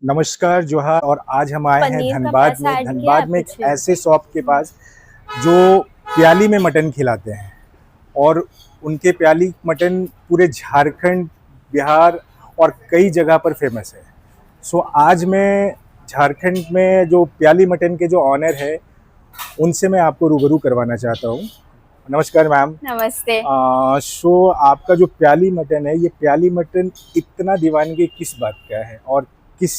नमस्कार जोहार। और आज हम आए हैं पनीर का धनबाद पैसा में। ऐड किया है धनबाद में एक पूछिए। ऐसे शॉप के पास जो प्याली में मटन खिलाते हैं, और उनके प्याली मटन पूरे झारखंड, बिहार और कई जगह पर फेमस है। सो आज मैं झारखंड में जो प्याली मटन के जो ऑनर है, उनसे मैं आपको रूबरू करवाना चाहता हूँ। नमस्कार मैम। नमस्ते। सो आपका जो प्याली मटन है, ये प्याली मटन इतना दीवानगी किस बात का है, और किस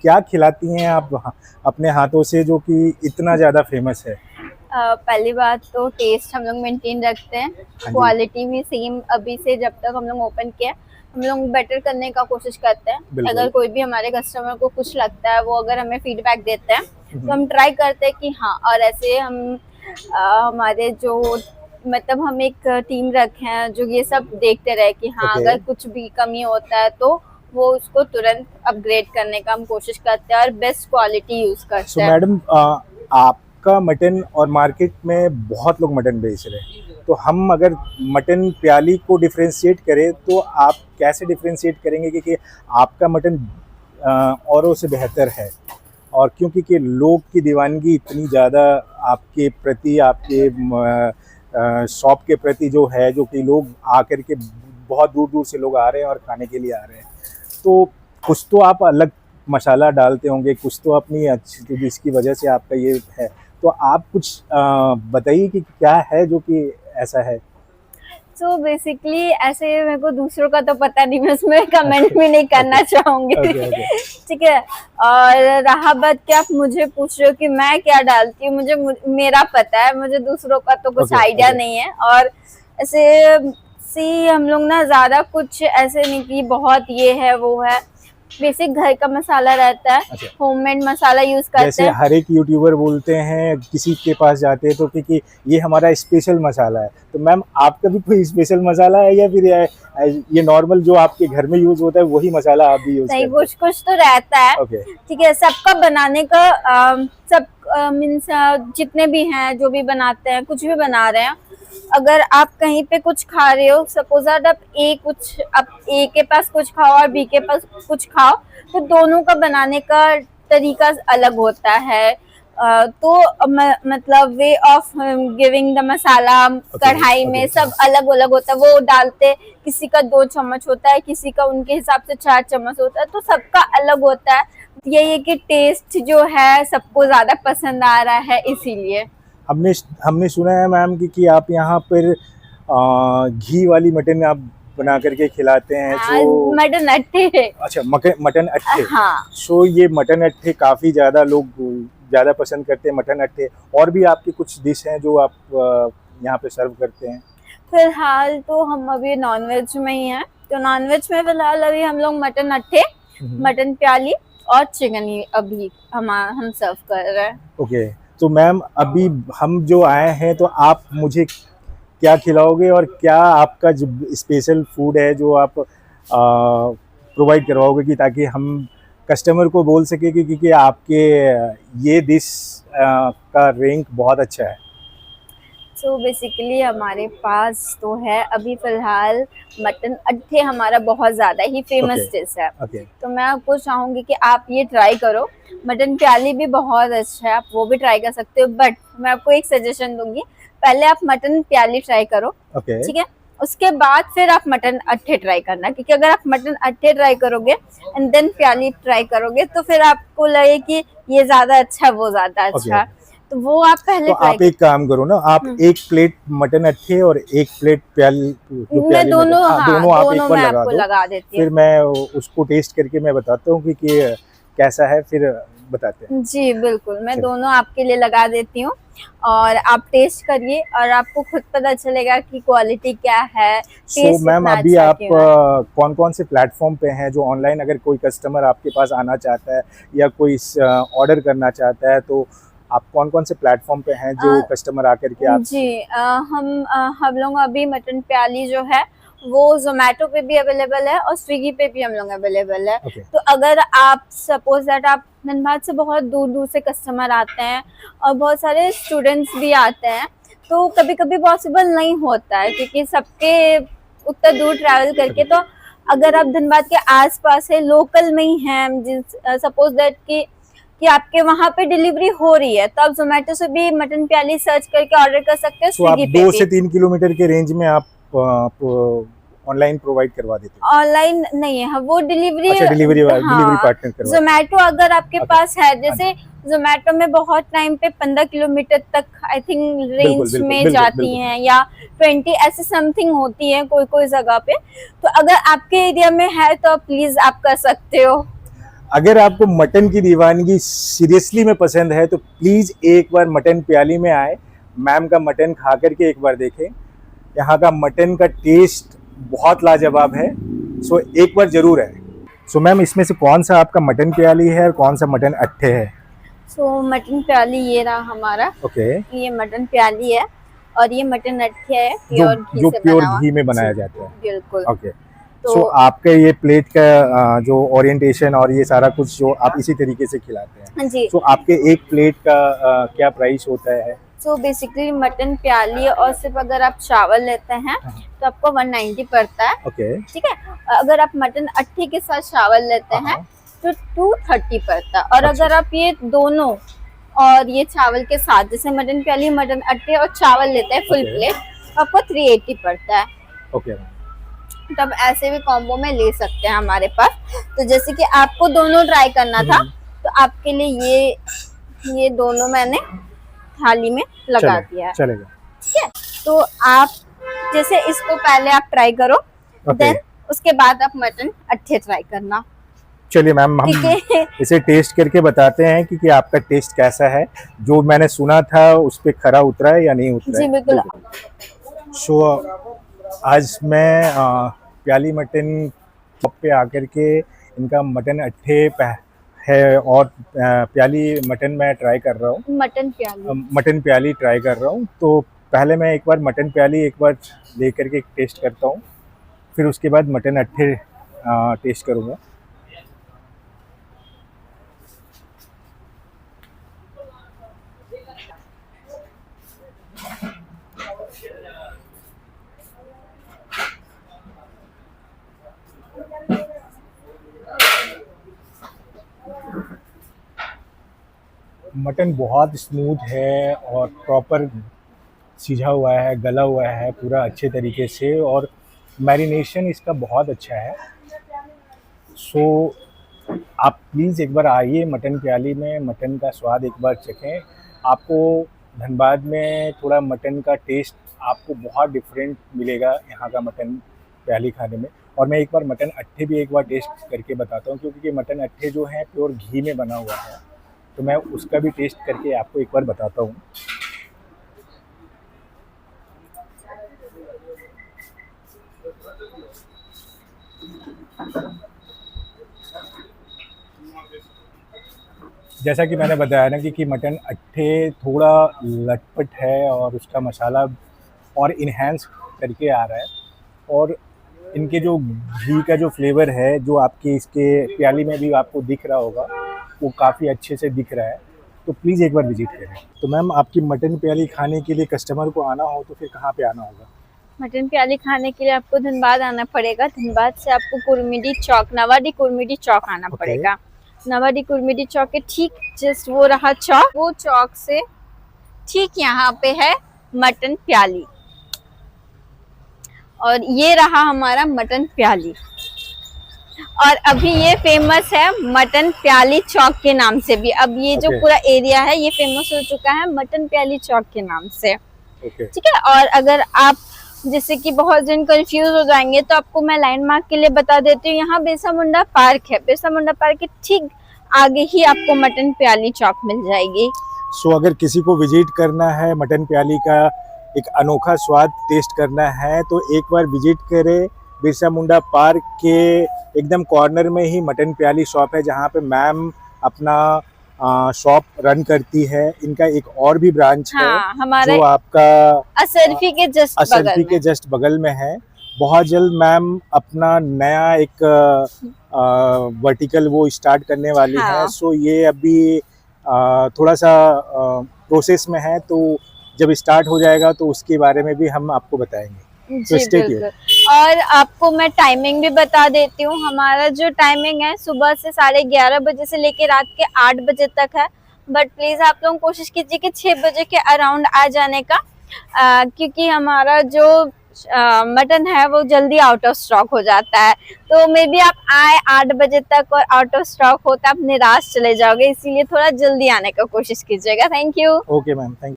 क्या खिलाती हैं आप अपने हाथों से जो कि इतना ज़्यादा फेमस है? पहली बात तो टेस्ट हम लोग मेंटेन रखते हैं, हाँ जी। क्वालिटी भी सेम। अभी से जब तक हम लोग ओपन किया हम लोग बेटर करने का कोशिश करते हैं। बिल्कुल। अगर कोई भी हमारे कस्टमर को कुछ लगता है, वो अगर हमें फीडबैक देते हैं तो हम्म। हम ट्राई करते हैं कि हाँ। और ऐसे हम हमारे जो मतलब हम एक टीम रखे हैं जो ये सब देखते रहे कि हाँ, ओके। अगर कुछ भी कमी होता है तो वो उसको तुरंत अपग्रेड करने का हम कोशिश करते हैं और बेस्ट क्वालिटी यूज सो करते हैं। मैडम, आपका मटन और मार्केट में बहुत लोग मटन बेच रहे हैं, तो हम अगर मटन प्याली को डिफरेंशिएट करें तो आप कैसे डिफरेंशिएट करेंगे कि आपका मटन औरों से बेहतर है? और क्योंकि कि लोग की दीवानगी इतनी ज़्यादा आपके प्रति, आपके शॉप के प्रति जो है, जो कि लोग आकर के बहुत दूर दूर से लोग आ रहे हैं और खाने के लिए आ रहे हैं, तो कुछ तो आप अलग मसाला डालते होंगे, कुछ तो अपनी अच्छी, तो जिसकी वजह से आपका ये है। तो आप कुछ बताइए कि क्या है जो कि ऐसा है? सो बेसिकली ऐसे मेरे को दूसरों का तो पता नहीं, मैं उसमें कमेंट भी नहीं करना चाहूंगी। Okay okay. ठीक है। और रहा बात कि आप मुझे पूछ रहे हो कि मैं क्या डालती हूँ, मेरा पता है, मुझे दूसरों का तो कुछ ओके आइडिया ओके। नहीं है। और ऐसे सी हम लोग ना ज्यादा कुछ ऐसे नहीं कि बहुत ये है वो है। बेसिक घर का मसाला रहता है, अच्छा। होममेड मसाला यूज करते जैसे हैं। हर एक यूट्यूबर बोलते हैं, किसी के पास जाते हैं तो कि ये हमारा स्पेशल मसाला है, तो मैम आपका भी कोई स्पेशल मसाला है, या फिर ये नॉर्मल जो आपके घर में यूज होता है वही मसाला आप भी यूज नहीं, करते हैं? कुछ कुछ तो रहता है। ओके। ठीक है। सबका बनाने का सब मीन्स जितने भी हैं जो भी बनाते हैं, कुछ भी बना रहे हैं, अगर आप कहीं पे कुछ खा रहे हो, सपोज आप ए के पास कुछ खाओ और बी के पास कुछ खाओ, तो दोनों का बनाने का तरीका अलग होता है। तो मतलब वे ऑफ गिविंग द मसाला कढ़ाई में ओके। सब अलग अलग होता है। वो डालते, किसी का 2 चम्मच होता है, किसी का उनके हिसाब से 4 चम्मच होता है, तो सबका अलग होता है। यही है कि टेस्ट जो है सबको ज्यादा पसंद आ रहा है, इसीलिए। हमने हमने सुना है मैम कि आप यहाँ पर घी वाली मटन आप बना करके खिलाते हैं। मटन अट्ठे। अच्छा, मटन अट्ठे। हाँ। सो ये मटन अट्ठे काफ़ी ज़्यादा लोग ज़्यादा पसंद करते हैं, मटन अट्ठे। और भी आपकी कुछ डिश हैं जो आप यहाँ पे सर्व करते हैं? फिलहाल तो हम अभी नॉनवेज में ही हैं, तो नॉनवेज में फिलहाल अभी हम लोग मटन अट्ठे, मटन प्याली और चिकन ही अभी हम सर्व कर रहे हैं। ओके। तो मैम, अभी हम जो आए हैं, तो आप मुझे क्या खिलाओगे, और क्या आपका जो स्पेशल फूड है जो आप प्रोवाइड करवाओगे, कि ताकि हम कस्टमर को बोल सके कि आपके ये डिश का रैंक बहुत अच्छा है? सो बेसिकली हमारे पास तो है अभी फिलहाल मटन अट्ठे, हमारा बहुत ज़्यादा ही ओके फेमस डिश है। ओके। तो मैं आपको चाहूँगी कि आप ये ट्राई करो। मटन प्याली भी बहुत अच्छा है, आप वो भी ट्राई कर सकते हो, बट मैं आपको एक सजेशन दूंगी, पहले आप मटन प्याली ट्राई करो। ओके। ठीक है। उसके बाद फिर आप मटन अट्ठे ट्राई करना, क्योंकि अगर आप मटन अट्ठे ट्राई करोगे एंड देन प्याली ट्राई करोगे तो फिर आपको लगे कि ये ज़्यादा अच्छा, वो ज़्यादा अच्छा। ओके। तो वो आप पहले तो ट्राई आप एक काम करो ना, आप एक प्लेट मटन अट्ठे और एक प्लेट जो मैं प्याली मटन, दोनों, हाँ, हाँ, दोनों आप एक दोनों बार मैं लगा आपको दो। लगा देती फिर हूँ। मैं उसको टेस्ट करके मैं बताता हूँ कि कैसा है, फिर बताते हैं। जी बिल्कुल, मैं चलिए। दोनों आपके लिए लगा देती हूँ और आप टेस्ट करिए और आपको खुद पता चलेगा कि क्वालिटी क्या है, सो टेस्ट मैम, इतना अभी अच्छा आप क्यों है। कौन कौन से प्लेटफॉर्म पे हैं जो ऑनलाइन, अगर कोई कस्टमर आपके पास आना चाहता है या कोई ऑर्डर करना चाहता है, तो आप कौन कौन से प्लेटफॉर्म पे हैं जो कस्टमर आकर के आप? जी हम लोग अभी मटन प्याली जो है वो जोमेटो पे भी अवेलेबल है और स्विगी पे भी हम लोग अवेलेबल है। ओके। तो अगर आप सपोज दैट आप धनबाद से बहुत दूर दूर से कस्टमर आते हैं और बहुत सारे स्टूडेंट्स भी आते हैं, तो कभी कभी पॉसिबल नहीं होता है क्योंकि सबके उतना दूर ट्रैवल करके, तो अगर आप धनबाद के आसपास है, लोकल में ही हैं, जिस सपोज दैट कि आपके वहां पे डिलीवरी हो रही है, तो आप जोमेटो से भी मटन प्याली सर्च करके ऑर्डर कर सकते हो, तो आप स्विगी पे 2 भी। से 3 किलोमीटर के रेंज में आप ऑनलाइन प्रोवाइड करवा देते हो? ऑनलाइन नहीं है वो डिलीवरी। अच्छा, डिलीवरी हाँ, पार्टनर करवा। जोमेटो अगर आपके Okay. पास है, जैसे जोमेटो में बहुत टाइम पे 15 किलोमीटर तक आई थिंक बिल्कुल रेंज बिल्कुल में बिल्कुल जाती बिल्कुल। हैं, या 20 ऐसे समथिंग होती है कोई कोई जगह पे। तो अगर आपके एरिया में है तो प्लीज आप कर सकते हो। अगर आपको मटन की दीवानगी सीरियसली में पसंद है तो प्लीज़ एक बार मटन प्याली में आए, मैम का मटन खा करके एक बार देखें। यहाँ का मटन का टेस्ट बहुत लाजवाब है, सो एक बार ज़रूर है। सो मैम, इसमें से कौन सा आपका मटन प्याली है और कौन सा मटन अट्ठे है? सो मटन प्याली ये रहा हमारा। ओके। ये मटन प्याली है और ये मटन अट्ठे है, जो प्योर घी जो से प्योर बना हुआ। घी में बनाया जी, जाता है। बिल्कुल। ओके। तो सो आपके ये प्लेट का जो ओरिएंटेशन और ये सारा कुछ जो आप इसी तरीके से खिलाते हैं, हाँ जी। सो आपके एक प्लेट का क्या प्राइस होता है? सो बेसिकली मटन प्याली और सिर्फ अगर आप चावल लेते हैं तो आपको 190 पड़ता है। ओके। ठीक है। अगर आप मटन अट्ठी के साथ चावल लेते हैं तो 230 पड़ता है। और अच्छा। अगर आप ये दोनों और ये चावल के साथ, जैसे मटन प्याली, मटन अट्ठे और चावल लेते हैं फुल Okay. प्लेट, आपको 380 पड़ता है। ओके। तब ऐसे भी कॉम्बो में ले सकते हैं हमारे पास। तो जैसे कि आपको दोनों ट्राई करना था तो आपके लिए ये दोनों मैंने थाली में लगा दिया है। चलेगा। ठीक है। तो आप जैसे इसको पहले आप ट्राई करो, देन उसके बाद आप मटन अट्ठे ट्राई करना। चलिए मैम, हम ठीक है। इसे टेस्ट करके बताते हैं कि आपका टेस्ट कैसा है, जो मैंने सुना था उस पे खरा उतरा है या नहीं उतरा जी है। बिल्कुल। सो आज मैं प्याली मटन शॉप पे आकर के इनका मटन अट्ठे है और प्याली मटन मैं ट्राई कर रहा हूँ। मटन प्याली ट्राई कर रहा हूँ। तो पहले मैं एक बार मटन प्याली एक बार ले करके टेस्ट करता हूँ, फिर उसके बाद मटन अट्ठे टेस्ट करूँगा। मटन बहुत स्मूथ है और प्रॉपर सिझा हुआ है, गला हुआ है पूरा अच्छे तरीके से, और मैरिनेशन इसका बहुत अच्छा है। सो आप प्लीज़ एक बार आइए मटन प्याली में, मटन का स्वाद एक बार चखें। आपको धनबाद में थोड़ा मटन का टेस्ट आपको बहुत डिफरेंट मिलेगा यहाँ का मटन प्याली खाने में। और मैं एक बार मटन अट्ठे भी एक बार टेस्ट करके बताता हूँ, क्योंकि मटन अट्ठे जो हैं प्योर घी में बना हुआ है, तो मैं उसका भी टेस्ट करके आपको एक बार बताता हूँ। जैसा कि मैंने बताया ना कि मटन अट्ठे थोड़ा लटपट है और उसका मसाला और इन्हेंस करके आ रहा है, और इनके जो घी का जो फ्लेवर है जो आपके इसके प्याली में भी आपको दिख रहा होगा, वो काफ़ी अच्छे से दिख रहा है। तो प्लीज़ एक बार विजिट करें। तो मैम, आपकी मटन प्याली खाने के लिए कस्टमर को आना हो तो फिर कहाँ पे आना होगा? मटन प्याली खाने के लिए आपको धनबाद आना पड़ेगा। धनबाद से आपको कुर्मिडी चौक, नवाडी कुर्मिडी चौक आना पड़ेगा। नवाडी कुर्मिडी चौक के ठीक जस्ट वो रहा चौक, वो चौक से ठीक यहाँ पे है मटन प्याली, और ये रहा हमारा मटन प्याली। और अभी ये फेमस है मटन प्याली चौक के नाम से भी। अब ये जो पूरा एरिया है ये फेमस हो चुका है मटन प्याली चौक के नाम से। ठीक है। और अगर आप जैसे कि बहुत जन कंफ्यूज हो जाएंगे तो आपको मैं लैंडमार्क के लिए बता देती हूँ। यहाँ बिरसा मुंडा पार्क है, बिरसा मुंडा पार्क के ठीक आगे ही आपको मटन प्याली चौक मिल जाएगी। सो अगर किसी को विजिट करना है, मटन प्याली का एक अनोखा स्वाद टेस्ट करना है, तो एक बार विजिट करें। बिरसा मुंडा पार्क के एकदम कॉर्नर में ही मटन प्याली शॉप है, जहाँ पे मैम अपना शॉप रन करती है। इनका एक और भी ब्रांच है जो आपका असरफी के जस्ट बगल में है। बहुत जल्द मैम अपना नया एक वर्टिकल वो स्टार्ट करने वाली है। सो ये अभी थोड़ा सा प्रोसेस में है, तो जब स्टार्ट हो जाएगा तो उसके बारे में भी हम आपको बताएंगे। जी stay tuned. बिल्कुल। और आपको मैं टाइमिंग भी बता देती हूँ, हमारा जो टाइमिंग है सुबह से 11:30 बजे से लेके रात के 8 बजे तक है। बट प्लीज आप लोग कोशिश कीजिए कि 6 बजे के अराउंड आ जाने का, क्योंकि हमारा जो मटन है वो जल्दी आउट ऑफ स्टॉक हो जाता है। तो मे बी आप आए 8 बजे तक और आउट ऑफ स्टॉक होता आप निराश चले जाओगे, इसीलिए थोड़ा जल्दी आने का कोशिश कीजिएगा। Thank you. Okay ma'am, thank